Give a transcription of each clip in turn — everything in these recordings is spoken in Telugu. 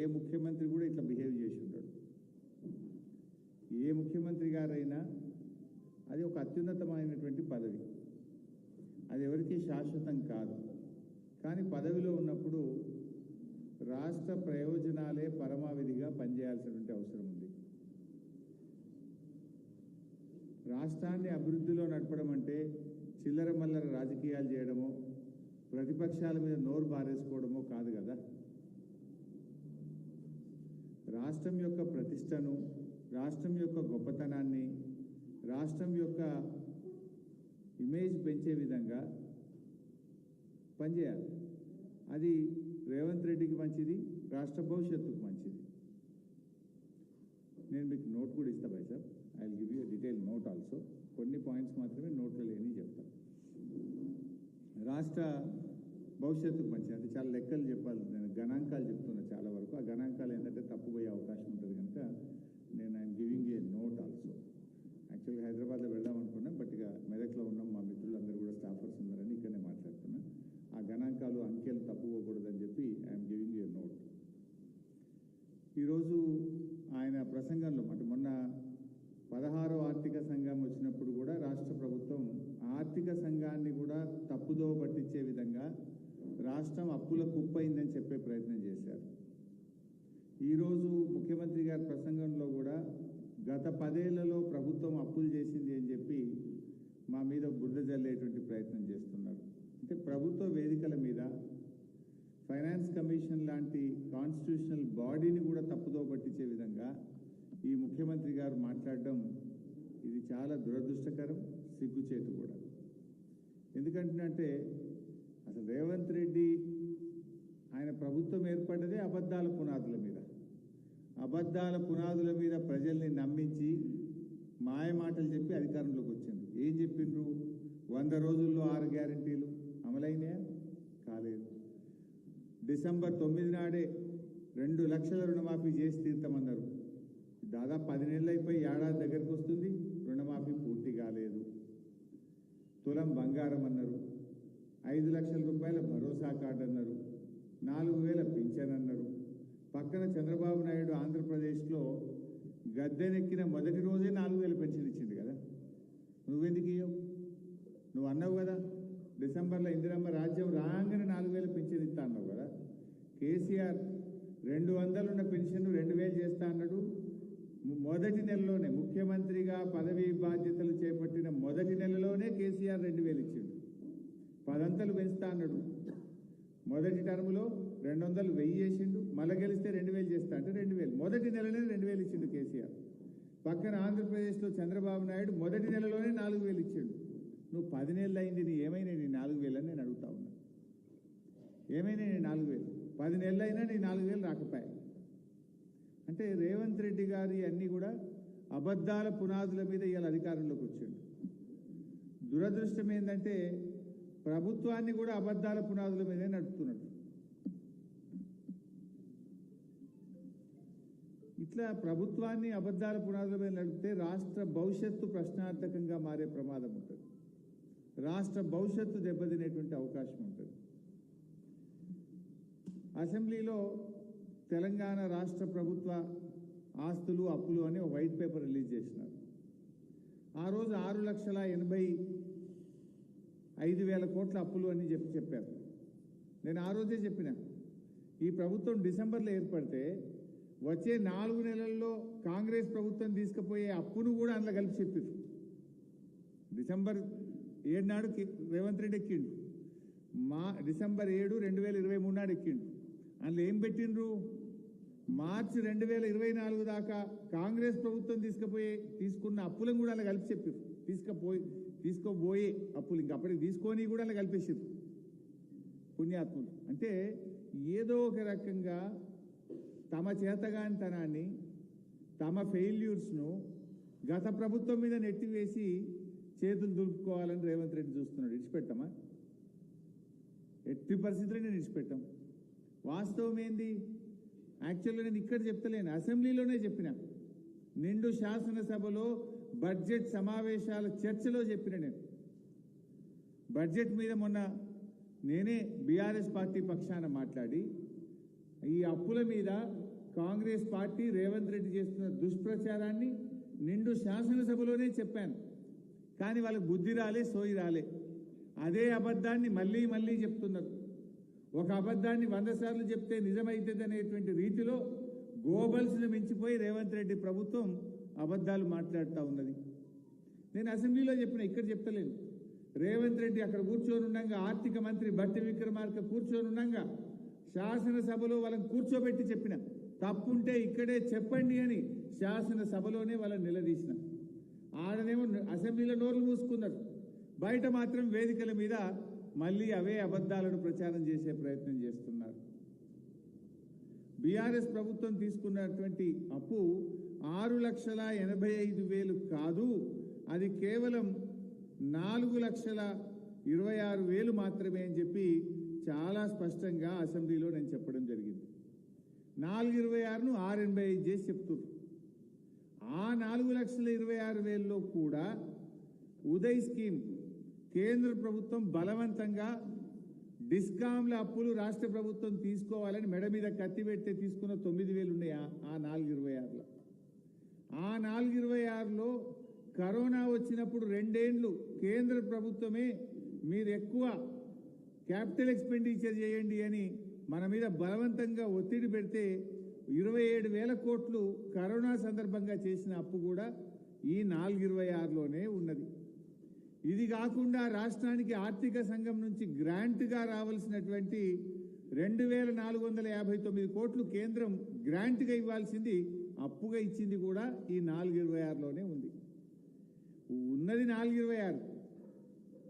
ఏ ముఖ్యమంత్రి కూడా ఇట్లా బిహేవ్ చేసి ఉంటాడు. ఏ ముఖ్యమంత్రి గారైనా అది ఒక అత్యున్నతమైనటువంటి పదవి, అది ఎవరికీ శాశ్వతం కాదు. కానీ పదవిలో ఉన్నప్పుడు రాష్ట్ర ప్రయోజనాలే పరమావధిగా పనిచేయాల్సినటువంటి అవసరం ఉంది. రాష్ట్రాన్ని అభివృద్ధిలో నడపడం అంటే చిల్లర మల్లర రాజకీయాలు చేయడమో ప్రతిపక్షాల మీద నోరు బారేసుకోవడమో కాదు కదా. రాష్ట్రం యొక్క ప్రతిష్టను, రాష్ట్రం యొక్క గొప్పతనాన్ని, రాష్ట్రం యొక్క ఇమేజ్ పెంచే విధంగా పనిచేయాలి. అది రేవంత్ రెడ్డికి మంచిది, రాష్ట్ర భవిష్యత్తుకు మంచిది. నేను మీకు నోట్ కూడా ఇస్తా భాయ్ sir, I will give you detail note also. కొన్ని పాయింట్స్ మాత్రమే నోట్లో లేని చెప్తాను. రాష్ట్ర భవిష్యత్తుకు మంచిది అంటే చాలా లెక్కలు చెప్పాలి, నేను గణాంకాలు చెప్తున్నా చాలా వరకు. ఆ గణాంకాలు ఏంటంటే తప్పుపోయే అవకాశం ఉంటుంది కనుక నేను I'm giving a note also. యాక్చువల్గా హైదరాబాద్లో వెళ్దాం అనుకున్నా, బట్ ఇక మెదక్లో ఉన్నాం, మా మిత్రులందరూ కూడా స్టాఫర్స్ ఉన్నారని ఇక్కడనే మాట్లాడుతున్నా. ఆ గణాంకాలు అంకెలు తప్పుపోకూడదని చెప్పి ఐఎమ్ గివింగ్ ఏ నోట్. ఈరోజు ఆయన ప్రసంగంలో అంటే మొన్న 16వ ఆర్థిక సంఘం వచ్చినప్పుడు కూడా రాష్ట్ర ప్రభుత్వం ఆర్థిక సంఘాన్ని కూడా తప్పుదో పట్టించే విధంగా రాష్ట్రం అప్పుల కుప్పైందని చెప్పే ప్రయత్నం చేశారు. ఈరోజు ముఖ్యమంత్రి గారి ప్రసంగంలో కూడా గత 10 ఏళ్లలో ప్రభుత్వం అప్పులు చేసింది అని చెప్పి మా మీద బురద జల్లేటువంటి ప్రయత్నం చేస్తున్నారు. అంటే ప్రభుత్వ వేదికల మీద ఫైనాన్స్ కమిషన్ లాంటి కాన్స్టిట్యూషనల్ బాడీని కూడా తప్పుదో పట్టించే విధంగా ఈ ముఖ్యమంత్రి గారు మాట్లాడడం ఇది చాలా దురదృష్టకరం, సిగ్గుచేటు కూడా. ఎందుకంటే అసలు రేవంత్ రెడ్డి ఆయన ప్రభుత్వం ఏర్పడ్డదే అబద్ధాల పునాదుల మీద. అబద్ధాల పునాదుల మీద ప్రజల్ని నమ్మించి మాయ మాటలు చెప్పి అధికారంలోకి వచ్చిండ్రు. ఏం చెప్పిండ్రు? 100 రోజుల్లో 6 గ్యారెంటీలు అమలైనాయా? కాలేదు. డిసెంబర్ 9 నాడే 2 లక్షల రుణమాఫీ చేసి తీర్తామన్నారు. దాదాపు 10 నెలలు అయిపోయి ఏడాది దగ్గరకు వస్తుంది, రుణమాఫీ పూర్తి కాలేదు. తులం బంగారం అన్నారు, 5 లక్షల రూపాయల భరోసా కార్డు అన్నారు, 4,000 పింఛన్ అన్నారు. పక్కన చంద్రబాబు నాయుడు ఆంధ్రప్రదేశ్లో గద్దెనెక్కిన మొదటి రోజే 4,000 పెన్షన్ ఇచ్చిండు కదా. నువ్వెందుకు ఇయ్యవు? నువ్వు అన్నావు కదా డిసెంబర్లో ఇందిరమ్మ రాజ్యం రాగానే 4,000 పెన్షన్ ఇస్తా అన్నావు కదా. కేసీఆర్ 200 ఉన్న పెన్షన్ 2,000 చేస్తా అన్నాడు. మొదటి నెలలోనే ముఖ్యమంత్రిగా పదవీ బాధ్యతలు చేపట్టిన మొదటి నెలలోనే కేసీఆర్ 2,000 ఇచ్చిండు. 10 అంతలు పెంచుతా అన్నాడు. మొదటి టర్ములో 200 1000 చేసిండు, మళ్ళీ గెలిస్తే 2,000 చేస్తా అంటే 2,000 మొదటి నెలలోనే 2,000 ఇచ్చిండు కేసీఆర్. పక్కన ఆంధ్రప్రదేశ్లో చంద్రబాబు నాయుడు మొదటి నెలలోనే 4,000 ఇచ్చిండు. నువ్వు 10 నెలలు అయింది, నీ ఏమైనా నీ 4,000 అని నేను అడుగుతా ఉన్నా. ఏమైనా నీ 4,000? 10 నెలలు అయినా నీ 4,000 రాకపోయా. అంటే రేవంత్ రెడ్డి గారి అన్నీ కూడా అబద్ధాల పునాదుల మీద ఇవాళ అధికారంలోకి వచ్చిండు. దురదృష్టం ఏంటంటే ప్రభుత్వాన్ని కూడా అబద్ధాల పునాదుల మీదే నడుపుతున్నాడు. ఇట్లా ప్రభుత్వాన్ని అబద్ధాల పునాదుల మీద నడిపితే రాష్ట్ర భవిష్యత్తు ప్రశ్నార్థకంగా మారే ప్రమాదం ఉంటుంది. రాష్ట్ర భవిష్యత్తు దెబ్బతినేటువంటి అవకాశం ఉంటుంది. అసెంబ్లీలో తెలంగాణ రాష్ట్ర ప్రభుత్వ ఆస్తులు అప్పులు అని ఒక వైట్ పేపర్ రిలీజ్ చేసినారు. ఆ రోజు 6,85,000 కోట్ల అప్పులు అని చెప్పారు. నేను ఆ రోజే చెప్పిన ఈ ప్రభుత్వం డిసెంబర్లో ఏర్పడితే వచ్చే 4 నెలల్లో కాంగ్రెస్ ప్రభుత్వం తీసుకుపోయే అప్పును కూడా అందులో కలిపి చెప్పారు. డిసెంబర్ 7 నాడు రేవంత్ రెడ్డి ఎక్కిండు, డిసెంబర్ 7, 2023 నాడు ఎక్కిండు. అందులో ఏం పెట్టిండ్రు? మార్చి 2024 దాకా కాంగ్రెస్ ప్రభుత్వం తీసుకున్న అప్పులను కూడా అలా కలిపి చెప్పారు. తీసుకోబోయే అప్పులు ఇంకా అప్పటికి తీసుకొని కూడా అలా కలిపేసారు పుణ్యాత్ములు. అంటే ఏదో ఒక రకంగా తమ చేతగానితనాన్ని, తమ ఫెయిల్యూర్స్ను గత ప్రభుత్వం మీద నెట్టివేసి చేతులు దులుపుకోవాలని రేవంత్ రెడ్డి చూస్తున్నాడు. ఇడిచిపెట్టమా? ఎట్టి పరిస్థితుల్లో నేను ఇడిచిపెట్టాం. వాస్తవం ఏంది? యాక్చువల్గా నేను ఇక్కడ చెప్తలేను, అసెంబ్లీలోనే చెప్పిన. నిండు శాసనసభలో బడ్జెట్ సమావేశాల చర్చలో చెప్పిన. నేను బడ్జెట్ మీద మొన్న నేనే బీఆర్ఎస్ పార్టీ పక్షాన మాట్లాడి ఈ అప్పుల మీద కాంగ్రెస్ పార్టీ రేవంత్ రెడ్డి చేస్తున్న దుష్ప్రచారాన్ని నిండు శాసనసభలోనే చెప్పాను. కానీ వాళ్ళకి బుద్ధి రాలే, సోయి రాలే. అదే అబద్ధాన్ని మళ్ళీ మళ్ళీ చెప్తున్నారు. ఒక అబద్ధాన్ని 100 సార్లు చెప్తే నిజమైతుంది అనేటువంటి రీతిలో గోబల్స్ను మించిపోయి రేవంత్ రెడ్డి ప్రభుత్వం అబద్ధాలు మాట్లాడుతూ ఉన్నది. నేను అసెంబ్లీలో చెప్పిన, ఇక్కడ చెప్తలేను. రేవంత్ రెడ్డి అక్కడ కూర్చొని ఉండగా, ఆర్థిక మంత్రి బట్టి విక్రమార్క కూర్చొని ఉండగా శాసనసభలో వాళ్ళని కూర్చోబెట్టి చెప్పిన, తప్పుంటే ఇక్కడే చెప్పండి అని శాసనసభలోనే వాళ్ళని నిలదీసిన. ఆడనేమో అసెంబ్లీలో నోర్లు మూసుకున్నారు, బయట మాత్రం వేదికల మీద మళ్ళీ అవే అబద్ధాలను ప్రచారం చేసే ప్రయత్నం చేస్తున్నారు. బీఆర్ఎస్ ప్రభుత్వం తీసుకున్నటువంటి అప్పు 6,85,000 కాదు, అది కేవలం 4,26,000 మాత్రమే అని చెప్పి చాలా స్పష్టంగా అసెంబ్లీలో నేను చెప్పడం జరిగింది. 4,26,000ను 6,85 చేసి చెప్తున్నారు. ఆ 4,26,000లో కూడా ఉదయ్ స్కీమ్ కేంద్ర ప్రభుత్వం బలవంతంగా డిస్కామ్ల అప్పులు రాష్ట్ర ప్రభుత్వం తీసుకోవాలని మెడ మీద కత్తి పెడితే తీసుకున్న 9,000 ఉన్నాయి ఆ 4,26లో. ఆ 4,26లో కరోనా వచ్చినప్పుడు 2 ఏళ్లు కేంద్ర ప్రభుత్వమే మీరు ఎక్కువ క్యాపిటల్ ఎక్స్పెండిచర్ చేయండి అని మన మీద బలవంతంగా ఒత్తిడి పెడితే 27,000 కోట్లు కరోనా సందర్భంగా చేసిన అప్పు కూడా ఈ 4,26లోనే ఉన్నది. ఇది కాకుండా రాష్ట్రానికి ఆర్థిక సంఘం నుంచి గ్రాంట్గా రావాల్సినటువంటి 2,459 కోట్లు కేంద్రం గ్రాంట్గా ఇవ్వాల్సింది అప్పుగా ఇచ్చింది కూడా ఈ 4,26లోనే ఉంది. ఉన్నది 4,26.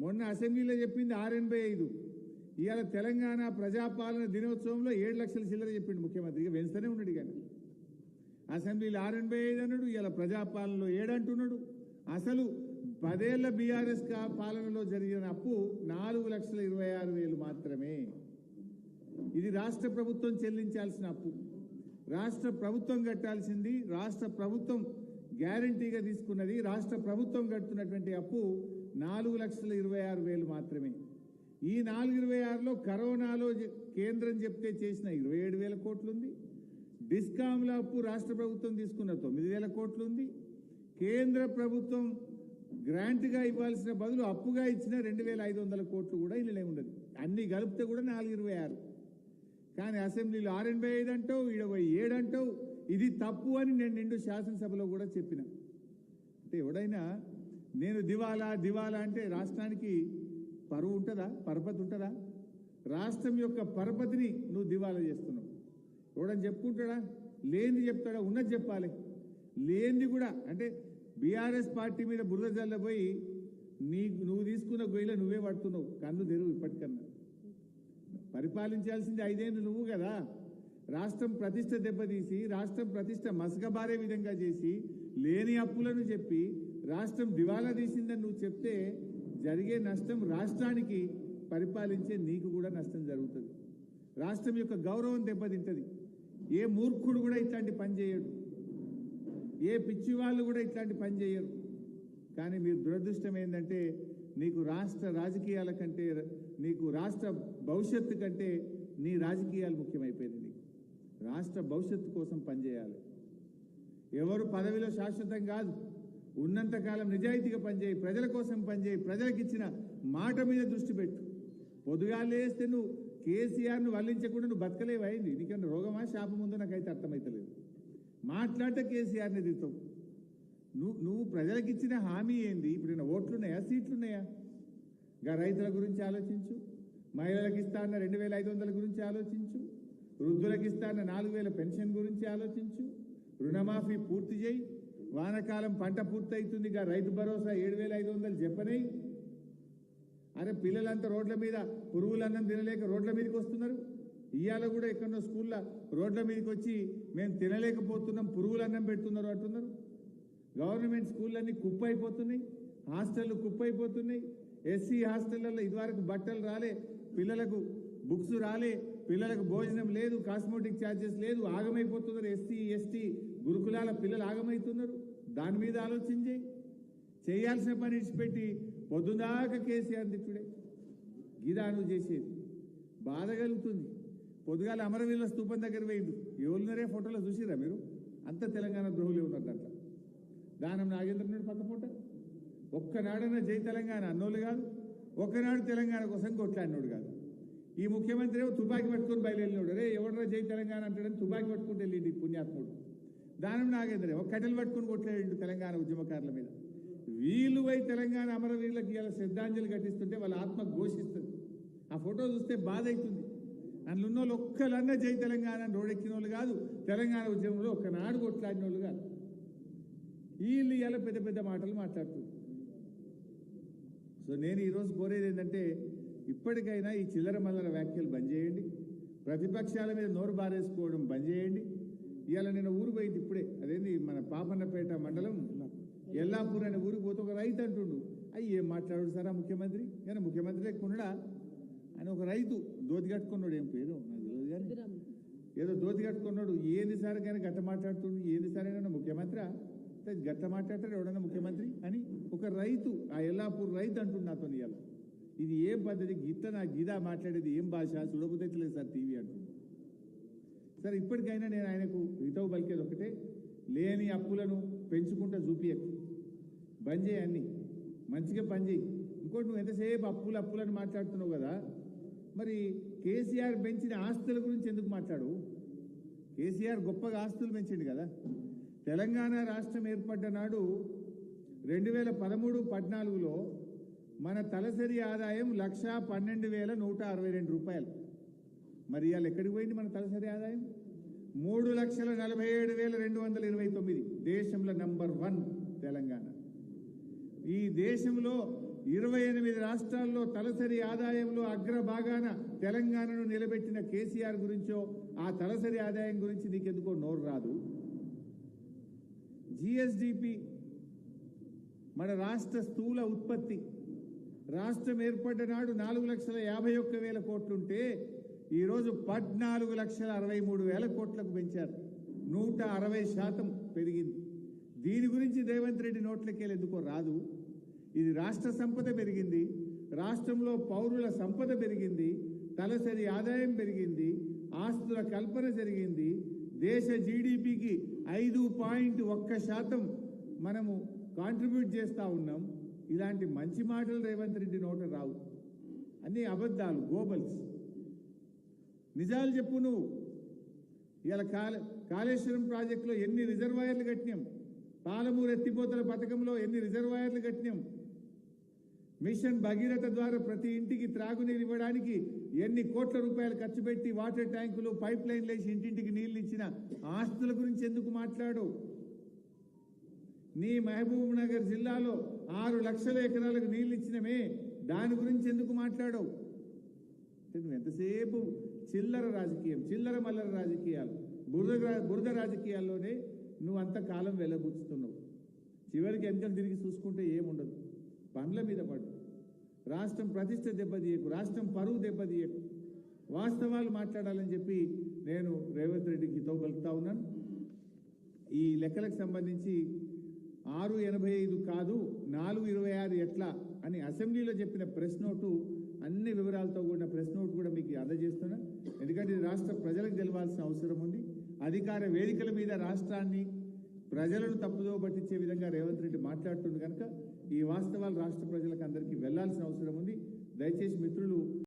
మొన్న అసెంబ్లీలో చెప్పింది 6,85. ఇవాళ తెలంగాణ ప్రజాపాలన దినోత్సవంలో 7 లక్షల చిల్లర చెప్పిండు ముఖ్యమంత్రిగా, వెంచనే ఉన్నాడు. కానీ అసెంబ్లీలో 6,85 అన్నాడు, ఇవాళ ప్రజాపాలనలో 7 అంటున్నాడు. అసలు 10 ఏళ్ల బీఆర్ఎస్ పాలనలో జరిగిన అప్పు 4,26,000 మాత్రమే. ఇది రాష్ట్ర ప్రభుత్వం చెల్లించాల్సిన అప్పు, రాష్ట్ర ప్రభుత్వం కట్టాల్సింది, రాష్ట్ర ప్రభుత్వం గ్యారంటీగా తీసుకున్నది, రాష్ట్ర ప్రభుత్వం కడుతున్నటువంటి అప్పు 4,26,000 మాత్రమే. ఈ 4,26లో కరోనాలో కేంద్రం చెప్తే చేసిన 27,000 కోట్లు ఉంది. డిస్కామ్ల అప్పు రాష్ట్ర ప్రభుత్వం తీసుకున్న 9,000 కోట్లు ఉంది. కేంద్ర ప్రభుత్వం గ్రాంట్గా ఇవ్వాల్సిన బదులు అప్పుగా ఇచ్చిన 2,500 కోట్లు కూడా ఇళ్ళనే ఉండదు. అన్ని కలిపితే కూడా 4,26. కానీ అసెంబ్లీలో 6,85 అంటావు, 7 అంటావు. ఇది తప్పు అని నేను నిండు శాసనసభలో కూడా చెప్పిన. అంటే ఎవడైనా నేను దివాలా అంటే రాష్ట్రానికి పరువు ఉంటుందా, పరపతి ఉంటుందా? రాష్ట్రం యొక్క పరపతిని నువ్వు దివాలా చేస్తున్నావు. ఎవడని చెప్పుకుంటాడా? లేనిది చెప్తాడా? ఉన్నది చెప్పాలి. లేనిది కూడా అంటే బీఆర్ఎస్ పార్టీ మీద బురద జల్లబోయి నువ్వు తీసుకున్న గొయ్యిలో నువ్వే పడుతున్నావు. కన్ను తెరువు ఇప్పటికన్నా. పరిపాలించాల్సింది 5 ఏళ్ళు నువ్వు కదా. రాష్ట్రం ప్రతిష్ట దెబ్బతీసి, రాష్ట్రం ప్రతిష్ట మసకబారే విధంగా చేసి, లేని అప్పులను చెప్పి రాష్ట్రం దివాలా తీసిందని నువ్వు చెప్తే జరిగే నష్టం రాష్ట్రానికి, పరిపాలించే నీకు కూడా నష్టం జరుగుతుంది. రాష్ట్రం యొక్క గౌరవం దెబ్బతింటుంది. ఏ మూర్ఖుడు కూడా ఇట్లాంటి పని చేయడు, ఏ పిచ్చి వాళ్ళు కూడా ఇట్లాంటి పని చేయరు. కానీ మీరు దురదృష్టం ఏంటంటే నీకు రాష్ట్ర రాజకీయాల కంటే, నీకు రాష్ట్ర భవిష్యత్తు కంటే నీ రాజకీయాలు ముఖ్యమైపోయింది. నీకు రాష్ట్ర భవిష్యత్తు కోసం పనిచేయాలి. ఎవరు పదవిలో శాశ్వతం కాదు. ఉన్నంతకాలం నిజాయితీగా పనిచేయి, ప్రజల కోసం పనిచేయి, ప్రజలకు ఇచ్చిన మాట మీద దృష్టి పెట్టు. పొద్దుగాలేస్తే నువ్వు కేసీఆర్ను వల్లించకుండా నువ్వు బతకలేవైంది. నీకేమన్నా రోగమా, శాపం ఉందో నాకైతే అర్థమవుతలేదు. మాట్లాడితే కేసీఆర్ని దిగుతావు. నువ్వు ప్రజలకు ఇచ్చిన హామీ ఏంది? ఇప్పుడు ఓట్లున్నాయా, సీట్లున్నాయా? ఇంకా రైతుల గురించి ఆలోచించు, మహిళలకు ఇస్తా అన్న 2,500 గురించి ఆలోచించు, వృద్ధులకు ఇస్తా అన్న 4,000 పెన్షన్ గురించి ఆలోచించు, రుణమాఫీ పూర్తి చేయి, వానకాలం పంట పూర్తవుతుంది, రైతు భరోసా 7,500 చెప్పనై. అరే పిల్లలంతా రోడ్ల మీద పురుగులన్నం తినలేక రోడ్ల మీదకి వస్తున్నారు. ఇవాళ కూడా ఎక్కడో స్కూల్లో రోడ్ల మీదకి వచ్చి మేము తినలేకపోతున్నాం, పురుగులన్నం పెడుతున్నారు అంటున్నారు. గవర్నమెంట్ స్కూళ్ళన్నీ కుప్పైపోతున్నాయి, హాస్టళ్ళు కుప్పైపోతున్నాయి. ఎస్సీ హాస్టళ్లలో ఇదివరకు బట్టలు రాలే, పిల్లలకు బుక్స్ రాలే, పిల్లలకు భోజనం లేదు, కాస్మోటిక్ ఛార్జెస్ లేదు, ఆగమైపోతున్నారు. ఎస్సీ ఎస్టీ గురుకులాల పిల్లలు ఆగమవుతున్నారు. దాని మీద ఆలోచన చేయాల్సిన పని ఇచ్చిపెట్టి పొద్దుదాకా కేసీఆర్ తిట్టుడే. గిదా నువ్వు చేసేది బాధ కలుగుతుంది. పొద్దుగాల అమరవీరుల స్తూపం దగ్గర పోయిండు. ఎవరున్నారే ఫోటోలో చూసిరా మీరు? అంత తెలంగాణ ద్రోహులే ఉన్నారు దాంట్లో. దానం నాగేంద్రనుడు పక్క ఫోటో. ఒక్కనాడైనా జై తెలంగాణ అన్నోళ్ళు కాదు, ఒక్కనాడు తెలంగాణ కోసం కొట్లాడినోడు కాదు. ఈ ముఖ్యమంత్రి ఏమో తుపాకీ పట్టుకొని బయలుదేరినోడు. రే ఎవడరా జై తెలంగాణ అంటాడని తుపాకీ పట్టుకుంటే వెళ్ళింది పుణ్యాత్ముడు. దానం నాగేంద్ర ఒక కట్టెలు పట్టుకుని కొట్లాడిండు తెలంగాణ ఉద్యమకారుల మీద. వీళ్ళు పోయి తెలంగాణ అమరవీరులకు ఇలా శ్రద్ధాంజలి ఘటిస్తుంటే వాళ్ళ ఆత్మ ఘోషిస్తుంది. ఆ ఫోటో చూస్తే బాధ అవుతుంది. అందులో ఉన్న వాళ్ళు ఒక్కలన్నా జై తెలంగాణ రోడెక్కిన వాళ్ళు కాదు, తెలంగాణ ఉద్యమంలో ఒక్కనాడు కొట్లాడిన వాళ్ళు కాదు. వీళ్ళు ఇలా పెద్ద పెద్ద మాటలు మాట్లాడుతున్నారు. సో నేను ఈరోజు కోరేది ఏంటంటే, ఇప్పటికైనా ఈ చిల్లర మల్లర వ్యాఖ్యలు బంద్ చేయండి. ప్రతిపక్షాల మీద నోరు బారేసుకోవడం బంద్ చేయండి. ఇవాళ నేను ఊరు పోయింది ఇప్పుడే, అదేంది మన పాపన్నపేట మండలం ఎల్లాపూర్ అనే ఊరికి పోతే ఒక రైతు అంటుండు, అయ్యి ఏం మాట్లాడు సార్ ఆ ముఖ్యమంత్రి, కానీ ముఖ్యమంత్రి లేకుండా ఆయన ఒక రైతు దోతి కట్టుకున్నాడు, ఏం పేరు నాకు తెలియదు కానీ ఏదో దోతి కట్టుకున్నాడు. ఏంది సార్ కానీ గట్ట మాట్లాడుతుండు, ఏంది సార్ అయినా ముఖ్యమంత్రి గట్ట మాట్లాడతాడు ఎవడన్నా ముఖ్యమంత్రి అని ఒక రైతు, ఆ ఎల్లాపూర్ రైతు అంటుండు నాతో. ఇవాళ ఇది ఏం పద్ధతి, గిట్ట నా గీదా మాట్లాడేది ఏం భాష, చూడబుద్దలేదు సార్ టీవీ అంటుంది. సరే ఇప్పటికైనా నేను ఆయనకు హితవు పలికేది ఒకటే, లేని అప్పులను పెంచుకుంటా చూపియకు, బంద్ చేయి, అన్ని మంచిగా పని చేయి. ఇంకోటి నువ్వు ఎంతసేపు అప్పులను మాట్లాడుతున్నావు కదా, మరి కేసీఆర్ పెంచిన ఆస్తుల గురించి ఎందుకు మాట్లాడు? కేసీఆర్ గొప్పగా ఆస్తులు పెంచిండు కదా. తెలంగాణ రాష్ట్రం ఏర్పడ్డ నాడు 2013-14లో మన తలసరి ఆదాయం 1,12,162 రూపాయలు. మరి ఇవాళ ఎక్కడికి పోయింది మన తలసరి ఆదాయం? 3,47,229. దేశంలో నంబర్ 1 తెలంగాణ. ఈ దేశంలో 28 రాష్ట్రాల్లో తలసరి ఆదాయంలో అగ్రభాగాన తెలంగాణను నిలబెట్టిన కేసీఆర్ గురించో ఆ తలసరి ఆదాయం గురించి నీకెందుకో నోరు రాదు. జిఎస్డిపి మన రాష్ట్ర స్థూల ఉత్పత్తి రాష్ట్రం ఏర్పడ్డ నాడు 4,51,000 కోట్లుంటే ఈరోజు 14,63,000 కోట్లకు పెంచారు. 160% పెరిగింది. దీని గురించి రేవంత్ రెడ్డి నోట్లకెళ్ళి ఎందుకో రాదు. ఇది రాష్ట్ర సంపద పెరిగింది, రాష్ట్రంలో పౌరుల సంపద పెరిగింది, తలసరి ఆదాయం పెరిగింది, ఆస్తుల కల్పన జరిగింది, దేశ జీడిపికి 5.1% మనము కాంట్రిబ్యూట్ చేస్తూ ఉన్నాం. ఇలాంటి మంచి మాటలు రేవంత్ రెడ్డి నోట రావు, అన్ని అబద్ధాలు, గోబల్స్. నిజాలు చెప్పు నువ్వు. ఇలా కాళేశ్వరం ప్రాజెక్టులో ఎన్ని రిజర్వాయర్లు కట్టినాం, పాలమూరు ఎత్తిపోతల పథకంలో ఎన్ని రిజర్వాయర్లు కట్టినాం, మిషన్ భగీరథ ద్వారా ప్రతి ఇంటికి త్రాగునీరు ఇవ్వడానికి ఎన్ని కోట్ల రూపాయలు ఖర్చు పెట్టి వాటర్ ట్యాంకులు, పైప్ లైన్లు వేసి ఇంటింటికి నీళ్లు ఇచ్చిన ఆస్తుల గురించి ఎందుకు మాట్లాడు? నీ మహబూబ్ నగర్ జిల్లాలో 6 లక్షల ఎకరాలకు నీళ్లు ఇచ్చినమే, దాని గురించి ఎందుకు మాట్లాడవు? నువ్వు ఎంతసేపు చిల్లర రాజకీయం, చిల్లర మల్లర రాజకీయాలు, బురద రాజకీయాల్లోనే నువ్వు అంతకాలం వెళ్ళబుచ్చుతున్నావు. చివరికి వెనకలు తిరిగి చూసుకుంటే ఏముండదు. పనుల మీద పడు. రాష్ట్రం ప్రతిష్ట దెబ్బతీయకు, రాష్ట్రం పరువు దెబ్బతీయకు. వాస్తవాలు మాట్లాడాలని చెప్పి నేను రేవంత్ రెడ్డికి హితవు పలుకుతా ఉన్నాను. ఈ లెక్కలకు సంబంధించి 685 కాదు 426 ఎట్లా అని అసెంబ్లీలో చెప్పిన ప్రెస్ నోటు, అన్ని వివరాలతో కూడిన ప్రెస్ నోట్ కూడా మీకు అందజేస్తున్నా. ఎందుకంటే ఇది రాష్ట్ర ప్రజలకు తెలవాల్సిన అవసరం ఉంది. అధికార వేదికల మీద రాష్ట్రాన్ని, ప్రజలను తప్పుదో పట్టించే విధంగా రేవంత్ రెడ్డి మాట్లాడుతుంది కనుక ఈ వాస్తవాలు రాష్ట్ర ప్రజలకు అందరికీ వెళ్లాల్సిన అవసరం ఉంది. దయచేసి మిత్రులు